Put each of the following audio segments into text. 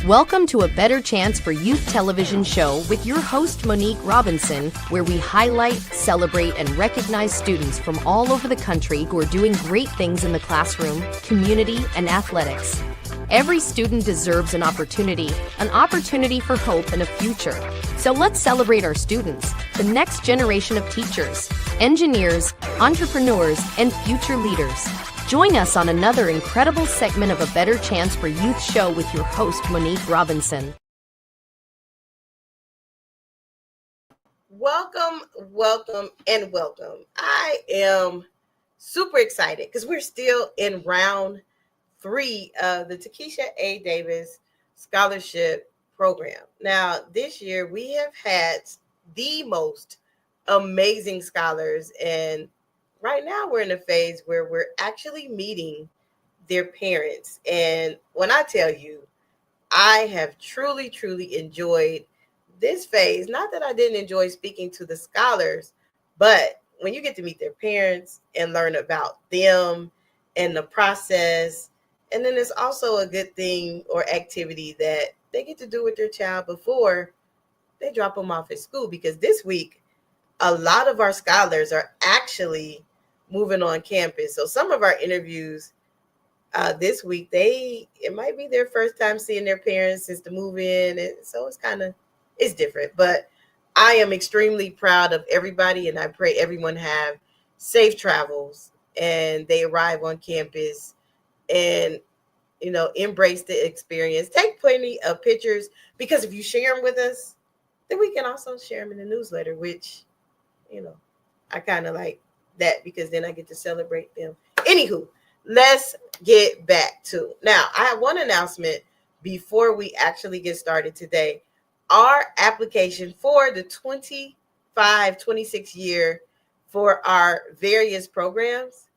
Welcome to A Better Chance for Youth television show with your host, Monique Robinson, where we highlight, celebrate, and recognize students from all over the country who are doing great things in the classroom, community, and athletics. Every student deserves an opportunity for hope and a future. So let's celebrate our students, the next generation of teachers, engineers, entrepreneurs, and future leaders. Join us on another incredible segment of A Better Chance for Youth show with your host, Monique Robinson. Welcome, and welcome. I am super excited because we're still in round 3 of the Takisha A. Davis Scholarship Program. Now, this year we have had the most amazing scholars, and right now we're in a phase where we're actually meeting their parents. And when I tell you, I have truly enjoyed this phase. Not that I didn't enjoy speaking to the scholars, but when you get to meet their parents and learn about them and the process, and then it's also a good thing or activity that they get to do with their child before they drop them off at school. Because this week, a lot of our scholars are actually moving on campus. So some of our interviews this week, it might be their first time seeing their parents since the move in. And so it's different. But I am extremely proud of everybody, and I pray everyone have safe travels and they arrive on campus and, embrace the experience. Take plenty of pictures, because if you share them with us, then we can also share them in the newsletter, which, I kind of like that because then I get to celebrate them. Anywho, let's get back to now. I have one announcement before we actually get started today. Our application for the 25-26 year for our various programs.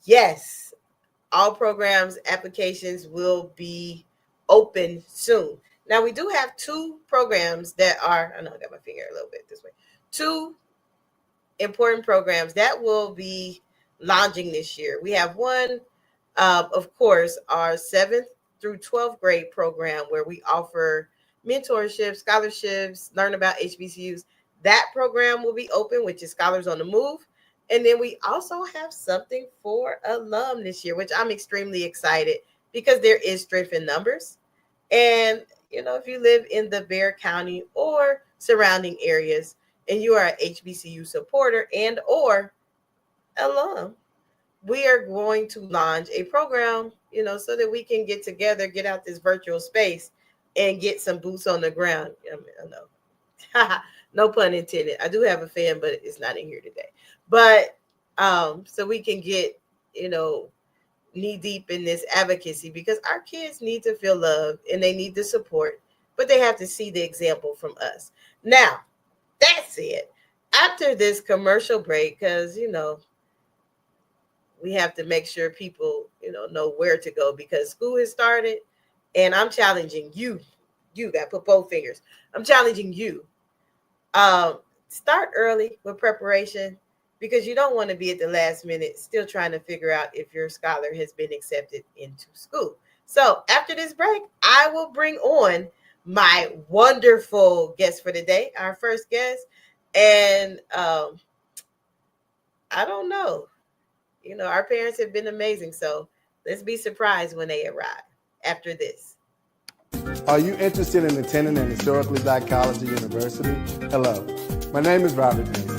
Yes, all programs applications will be open soon. Now, we do have 2 programs that are, I know I got my finger a little bit this way, 2 important programs that will be launching this year. We have one, of course, our 7th through 12th grade program where we offer mentorship, scholarships, learn about HBCUs. That program will be open, which is Scholars on the Move. And then we also have something for alum this year, which I'm extremely excited because there is strength in numbers. And, if you live in the Bexar County or surrounding areas and you are an HBCU supporter and or alum, we are going to launch a program, so that we can get together, get out this virtual space and get some boots on the ground. I know. No pun intended. I do have a fan, but it's not in here today. But so we can get, knee deep in this advocacy, because our kids need to feel loved and they need the support, but they have to see the example from us. Now, that's it. After this commercial break, because, we have to make sure people, know where to go because school has started, and I'm challenging you. You got to put both fingers. I'm challenging you. Start early with preparation, because you don't want to be at the last minute still trying to figure out if your scholar has been accepted into school. So after this break, I will bring on my wonderful guest for the day, our first guest. And I don't know, our parents have been amazing. So let's be surprised when they arrive after this. Are you interested in attending an historically black college or university? Hello, my name is Robert Mason.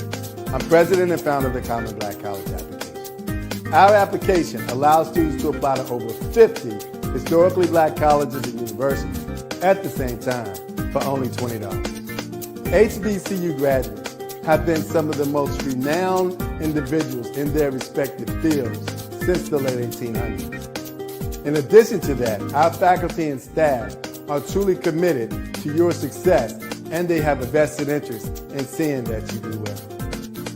I'm president and founder of the Common Black College application. Our application allows students to apply to over 50 historically black colleges and universities at the same time for only $20. HBCU graduates have been some of the most renowned individuals in their respective fields since the late 1800s. In addition to that, our faculty and staff are truly committed to your success, and they have a vested interest in seeing that you do well.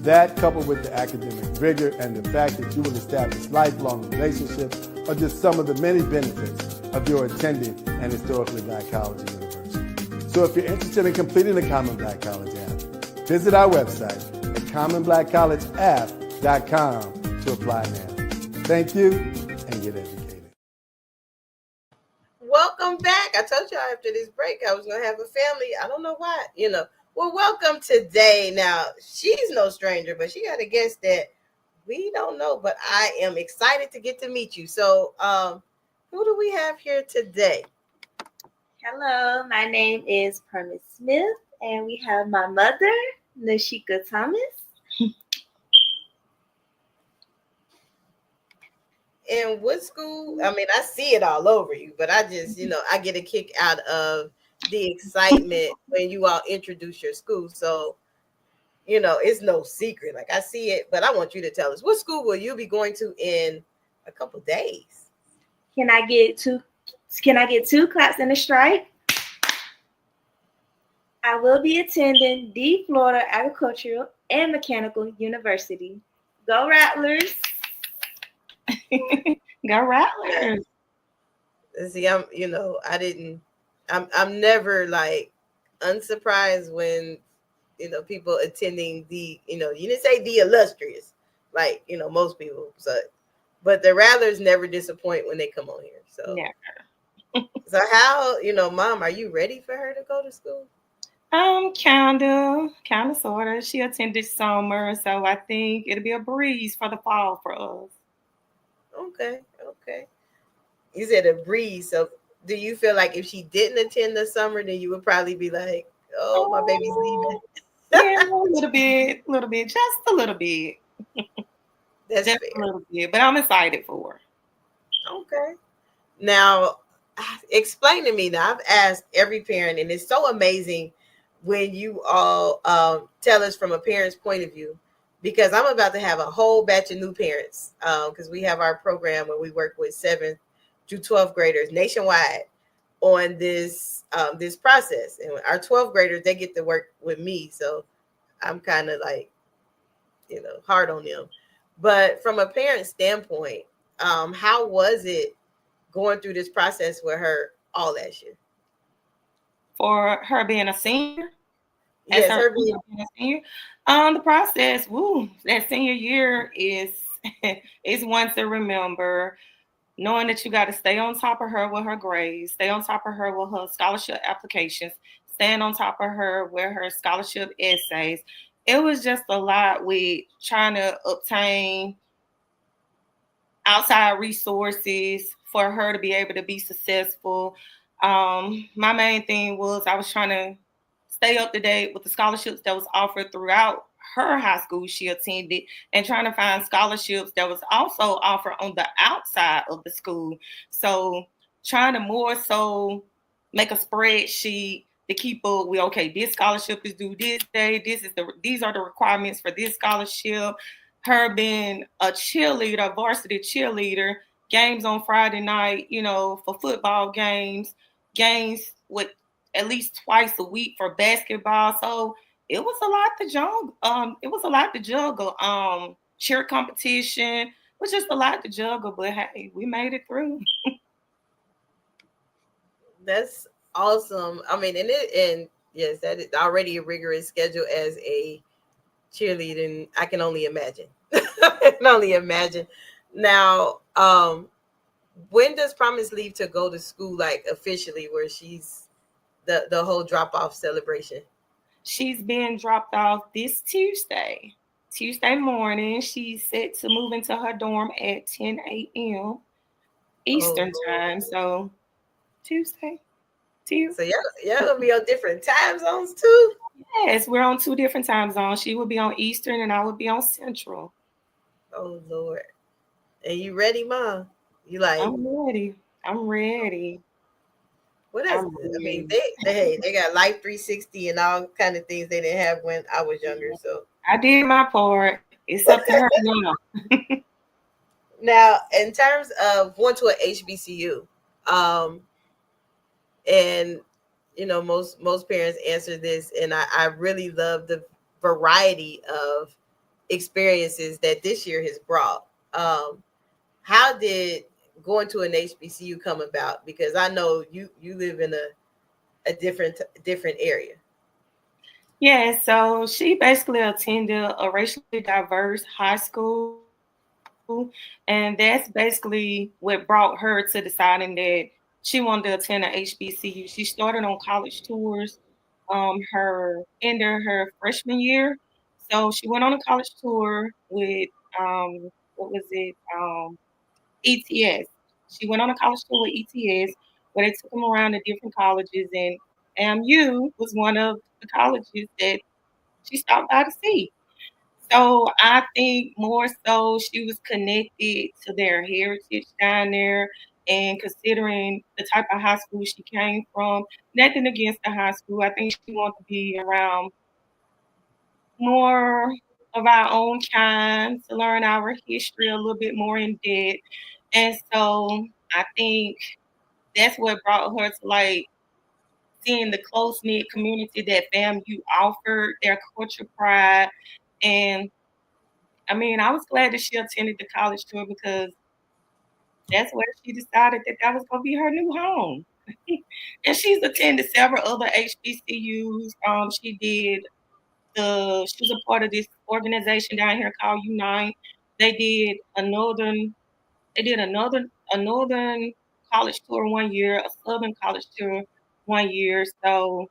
That, coupled with the academic rigor and the fact that you will establish lifelong relationships, are just some of the many benefits of your attending an historically black college or university. So if you're interested in completing the Common Black College app, visit our website at commonblackcollegeapp.com to apply now. Thank you, and get educated. Welcome back. I told y'all after this break, I was gonna have a family. I don't know why, Well, welcome today. Now, she's no stranger, but she got a guest that we don't know, but I am excited to get to meet you. So, who do we have here today? Hello, my name is Permis Smith, and we have my mother, Nashika Thomas. In what school? I mean, I see it all over you, but I just, I get a kick out of the excitement when you all introduce your school. So, it's no secret. Like, I see it, but I want you to tell us, what school will you be going to in a couple days? Can I get two claps and a strike? I will be attending the Florida Agricultural and Mechanical University. Go Rattlers! Go Rattlers! See, I'm never like unsurprised when, people attending the, you didn't say the illustrious, like, most people. So, but the Rattlers never disappoint when they come on here. So, Never. So how, Mom, are you ready for her to go to school? Kinda, sorta. She attended summer, so I think it'll be a breeze for the fall for us. Okay. You said a breeze. So do you feel like if she didn't attend the summer, then you would probably be like, oh, my baby's leaving? Yeah, a little bit, just a little bit. That's just fair. A little bit, but I'm excited for her. Okay. Now, explain to me. Now, I've asked every parent, and it's so amazing when you all tell us from a parent's point of view, because I'm about to have a whole batch of new parents because we have our program where we work with 7th through 12th graders nationwide on this process. And our 12th graders, they get to work with me. So I'm kind of like, hard on them. But from a parent standpoint, how was it going through this process with her all last year? For her being a senior? Yes, her being a senior. The process, that senior year is one to remember. Knowing that you got to stay on top of her with her grades, stay on top of her with her scholarship applications, stand on top of her with her scholarship essays. It was just a lot with trying to obtain outside resources for her to be able to be successful. My main thing was I was trying to stay up to date with the scholarships that was offered throughout her high school she attended, and trying to find scholarships that was also offered on the outside of the school. So trying to more so make a spreadsheet to keep up with, okay, this scholarship is due this day, these are the requirements for this scholarship. Her being a cheerleader, varsity cheerleader, games on Friday night, for football games with at least twice a week for basketball. So it was a lot to juggle. Cheer competition was just a lot to juggle, but hey, we made it through. That's awesome. I mean, and yes, that is already a rigorous schedule as a cheerleader, and I can only imagine. I can only imagine. Now, when does Promise leave to go to school, like officially, where she's the whole drop off celebration? She's being dropped off this Tuesday morning. She's set to move into her dorm at 10 a.m. Eastern time. So Tuesday. So y'all gonna be on different time zones too? Yes, we're on 2 different time zones. She would be on Eastern and I would be on Central. Oh Lord. And you ready, Mom? You like? I'm ready. What else? I mean, they got Life 360 and all kind of things they didn't have when I was younger. So I did my part. It's up to her now. Now, in terms of going to an HBCU, and most parents answer this, and I really love the variety of experiences that this year has brought. How did going to an HBCU come about? Because I know you live in a different area. Yeah, so she basically attended a racially diverse high school, and that's basically what brought her to deciding that she wanted to attend a HBCU. She started on college tours her end of her freshman year. So she went on a college tour with what was it? ETS. She went on a college tour with ETS where they took them around to different colleges, and AMU was one of the colleges that she stopped by to see. So I think more so she was connected to their heritage down there, and considering the type of high school she came from, nothing against the high school. I think she wanted to be around more of our own kind to learn our history a little bit more in depth. And so I think that's what brought her to like seeing the close knit community that FAMU offered, their culture pride. And I mean, I was glad that she attended the college tour because that's where she decided that that was going to be her new home. And she's attended several other HBCUs. She was a part of this organization down here called Unite. They did a northern college tour one year, a southern college tour one year. So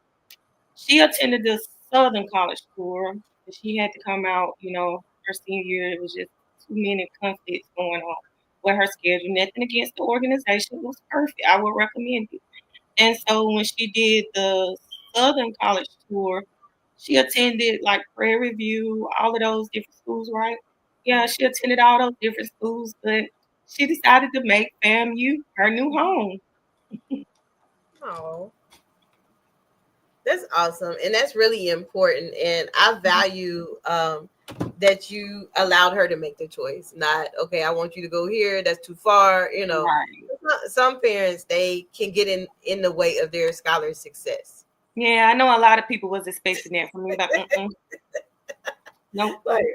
she attended the southern college tour. She had to come out, her senior year. It was just too many conflicts going on with her schedule. Nothing against the organization. It was perfect. I would recommend it. And so when she did the southern college tour, she attended like Prairie View, all of those different schools, right? Yeah, she attended all those different schools, but she decided to make FAMU her new home. Oh, that's awesome. And that's really important. And I value that you allowed her to make the choice. Not, okay, I want you to go here. That's too far. Right. Some parents, they can get in the way of their scholar's success. Yeah, I know a lot of people was expecting that from me, but nope. Like,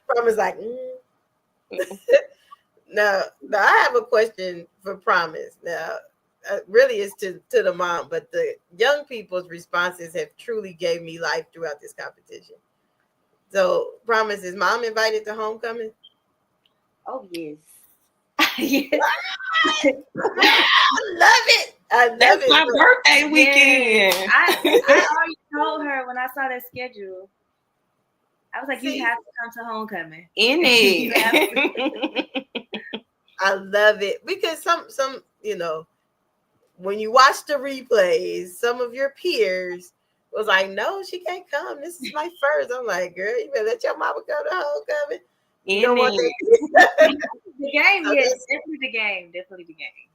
Promise like, Now, I have a question for Promise. Now, really is to the mom, but the young people's responses have truly gave me life throughout this competition. So, Promise, is mom invited to homecoming? Oh yes. Yes. I love it. I love That's it. my birthday weekend. Yes. I already told her when I saw that schedule. I was like, you have to come to homecoming. In it. I love it because some when you watch the replays, some of your peers was like, no, she can't come. This is my first. I'm like, girl, you better let your mama go to homecoming. You don't want that. The game, so yes, definitely the game. Definitely the game.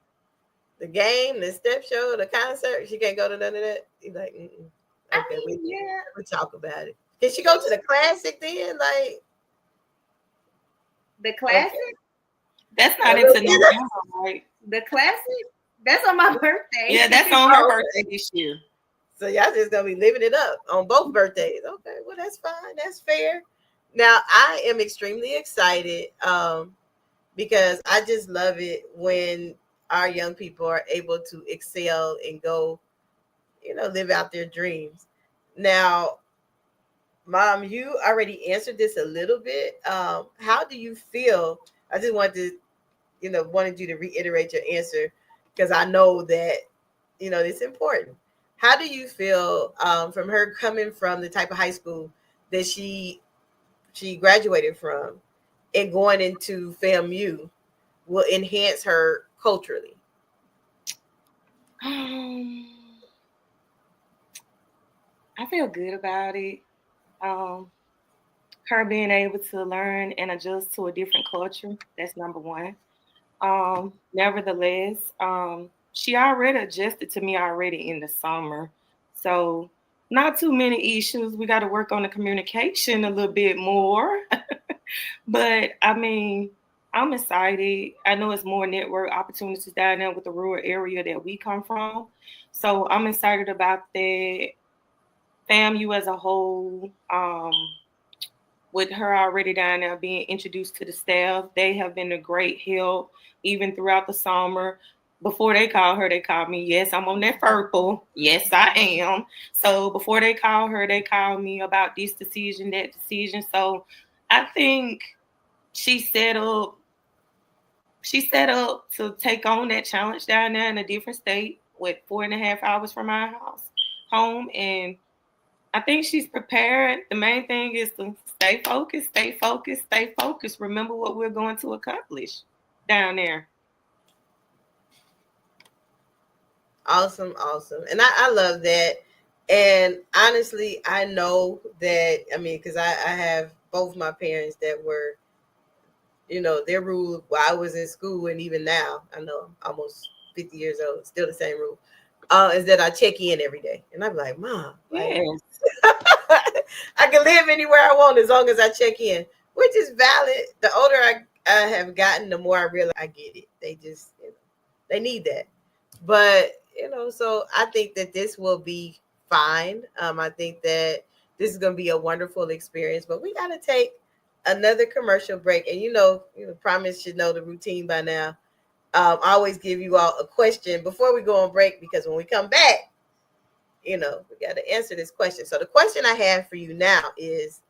The game, the step show, the concert. She can't go to none of that. He's like, okay, we'll talk about it. Can she go to the classic then? Like the classic? Okay. That's not into November, right? The classic? That's on my birthday. Yeah, that's on her birthday this year. So y'all just gonna be living it up on both birthdays. Okay, well that's fine. That's fair. Now I am extremely excited because I just love it when our young people are able to excel and go, live out their dreams. Now, Mom, you already answered this a little bit. How do you feel? I just wanted you to reiterate your answer because I know that, it's important. How do you feel from her coming from the type of high school that she graduated from and going into FAMU will enhance her culturally? I feel good about it. Her being able to learn and adjust to a different culture, that's number one. Nevertheless, she already adjusted to me already in the summer. So not too many issues. We got to work on the communication a little bit more. But I mean, I'm excited. I know it's more network opportunities down there with the rural area that we come from. So I'm excited about that. FAMU as a whole, with her already down there being introduced to the staff, they have been a great help even throughout the summer. Before they called her, they called me. Yes, I'm on that purple. Yes, I am. So before they called her, they called me about this decision, that decision. So I think she set up She's set up to take on that challenge down there in a different state with 4.5 hours from our home. And I think she's prepared. The main thing is to stay focused, stay focused, stay focused. Remember what we're going to accomplish down there. Awesome. And I love that. And honestly, I know that, I mean, because I have both my parents that were, their rule while I was in school, and even now, I know I'm almost 50 years old, still the same rule, is that I check in every day. And I'm like, Mom, Yes. I can live anywhere I want as long as I check in, which is valid. The older I have gotten, the more I realize I get it. They just, they need that. But, so I think that this will be fine. I think that this is going to be a wonderful experience, but we got to take another commercial break. And Promise should know the routine by now. I always give you all a question before we go on break, because when we come back, we got to answer this question. So the question I have for you now is,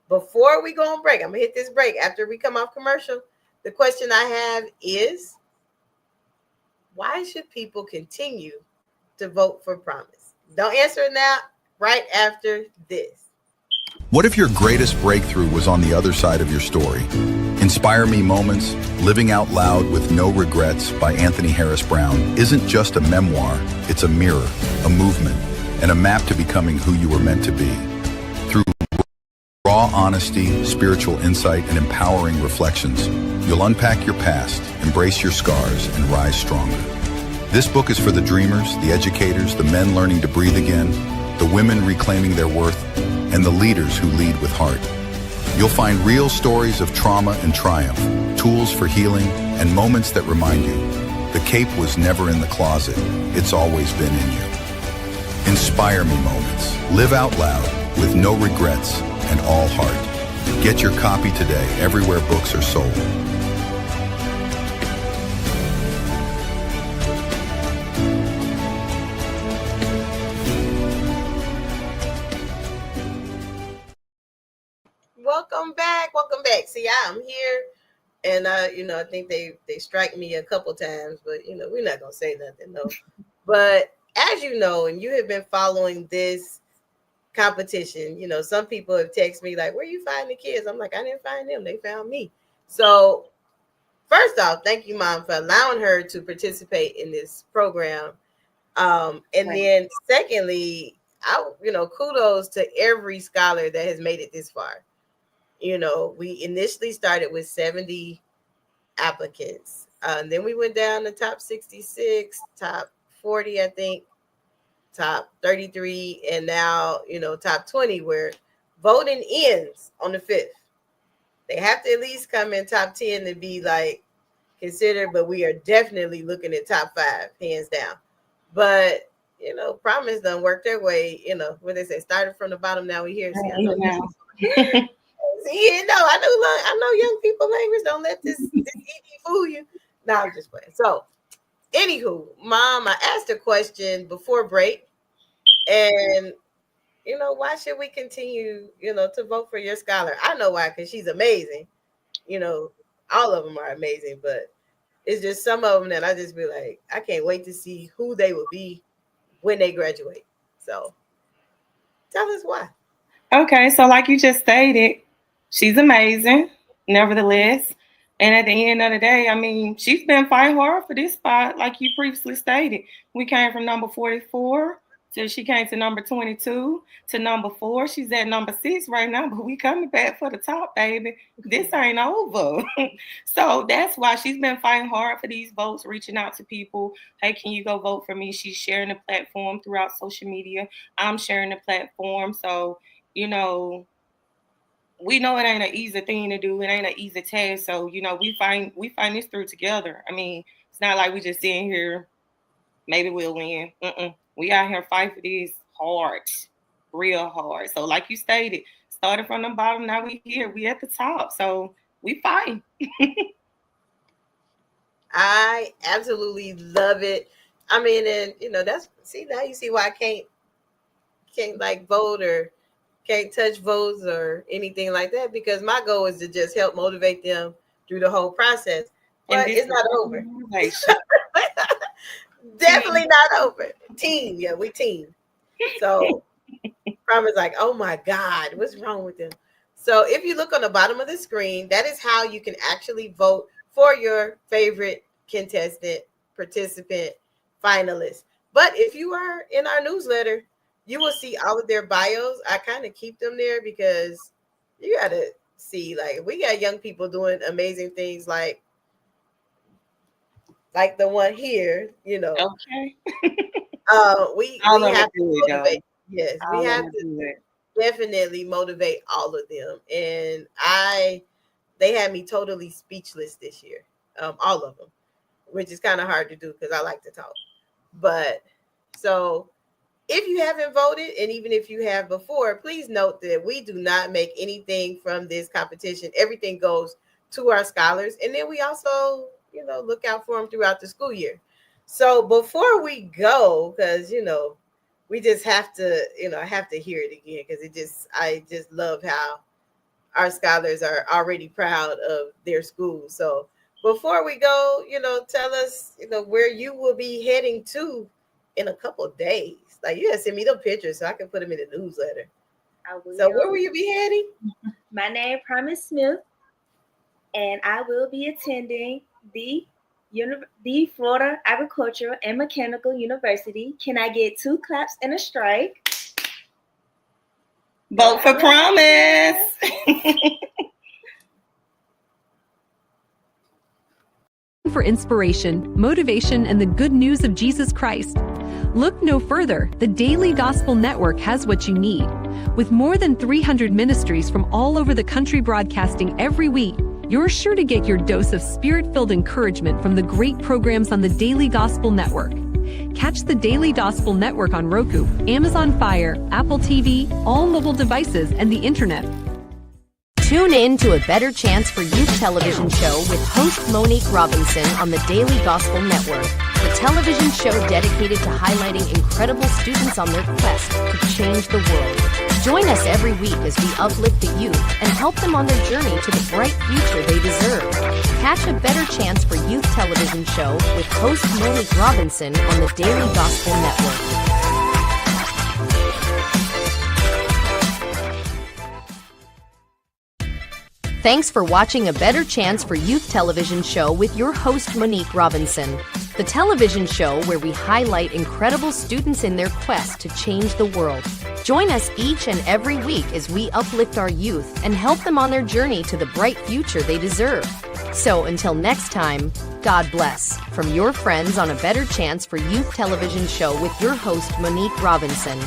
before we go on break, I'm going to hit this break after we come off commercial. The question I have is, why should people continue to vote for Promise? Don't answer it now, right after this. What if your greatest breakthrough was on the other side of your story? Inspire Me Moments, Living Out Loud with No Regrets by Anthony Harris Brown isn't just a memoir, it's a mirror, a movement, and a map to becoming who you were meant to be. Through raw honesty, spiritual insight, and empowering reflections, you'll unpack your past, embrace your scars, and rise stronger. This book is for the dreamers, the educators, the men learning to breathe again, the women reclaiming their worth, and the leaders who lead with heart. You'll find real stories of trauma and triumph, tools for healing, and moments that remind you, the cape was never in the closet, it's always been in you. Inspire Me Moments. Live out loud with no regrets and all heart. Get your copy today everywhere books are sold. Welcome back. See, I'm here, and I think they strike me a couple times, but we're not gonna say nothing, no. But as you know, and you have been following this competition, some people have texted me like, where you find the kids? I'm like, I didn't find them, they found me. So first off, thank you, Mom, for allowing her to participate in this program. And then secondly, kudos to every scholar that has made it this far. We initially started with 70 applicants. And then we went down to top 66, top 40, I think, top 33, and now, top 20, where voting ends on the 5th. They have to at least come in top 10 to be like considered, but we are definitely looking at top 5, hands down. But, Promise done worked their way, what they say, started from the bottom, now we here. See, I know. I know young people language. Don't let this ED fool you. No, I'm just playing. So, anywho, Mom, I asked a question before break, and why should we continue, to vote for your scholar? I know why, because she's amazing. All of them are amazing, but it's just some of them that I just be like, I can't wait to see who they will be when they graduate. So, tell us why. Okay, so like you just stated, she's amazing, nevertheless. And at the end of the day, I mean, she's been fighting hard for this spot, like you previously stated. We came from number 44 till she came to number 22 to number 4. She's at number 6 right now, but we coming back for the top, baby. This ain't over. So that's why she's been fighting hard for these votes, reaching out to people. Hey, can you go vote for me? She's sharing the platform throughout social media. I'm sharing the platform. So, we know it ain't an easy thing to do. It ain't an easy task. So, we find this through together. I mean, it's not like we just sitting here, maybe we'll win. We out here fight for this hard, real hard. So like you stated, started from the bottom, now we here. We at the top. So we fight. I absolutely love it. I mean, and now you see why I can't like vote or can't touch votes or anything like that, because my goal is to just help motivate them through the whole process. But it's not over. Definitely not over. Team, yeah, we team. So Robin's like, oh my God, what's wrong with them? So if you look on the bottom of the screen, that is how you can actually vote for your favorite contestant, participant, finalist. But if you are in our newsletter, you will see all of their bios. I kind of keep them there because you got to see, like, we got young people doing amazing things like the one here, you know. Okay. We have to motivate. Yes, we have to definitely motivate all of them. And they had me totally speechless this year. All of them, which is kind of hard to do because I like to talk. But so if you haven't voted, and even if you have before, please note that we do not make anything from this competition. Everything goes to our scholars. And then we also, you know, look out for them throughout the school year. So before we go, because, you know, we just have to, you know, I have to hear it again because I just love how our scholars are already proud of their school. So before we go, you know, tell us, you know, where you will be heading to in a couple of days. Like, you gotta send me them pictures so I can put them in the newsletter. I will. So where will you be heading? My name is Promise Smith, and I will be attending the Florida Agricultural and Mechanical University. Can I get 2 claps and a strike? Vote for Promise. For inspiration, motivation, and the good news of Jesus Christ. Look no further. The Daily Gospel Network has what you need. With more than 300 ministries from all over the country broadcasting every week, you're sure to get your dose of spirit-filled encouragement from the great programs on the Daily Gospel Network. Catch the Daily Gospel Network on Roku, Amazon Fire, Apple TV, all mobile devices, and the internet. Tune in to A Better Chance for Youth television show with host Monique Robinson on the Daily Gospel Network, the television show dedicated to highlighting incredible students on their quest to change the world. Join us every week as we uplift the youth and help them on their journey to the bright future they deserve. Catch A Better Chance for Youth television show with host Monique Robinson on the Daily Gospel Network. Thanks for watching A Better Chance for Youth television show with your host Monique Robinson, the television show where we highlight incredible students in their quest to change the world. Join us each and every week as we uplift our youth and help them on their journey to the bright future they deserve. So until next time, God bless, from your friends on A Better Chance for Youth television show with your host Monique Robinson.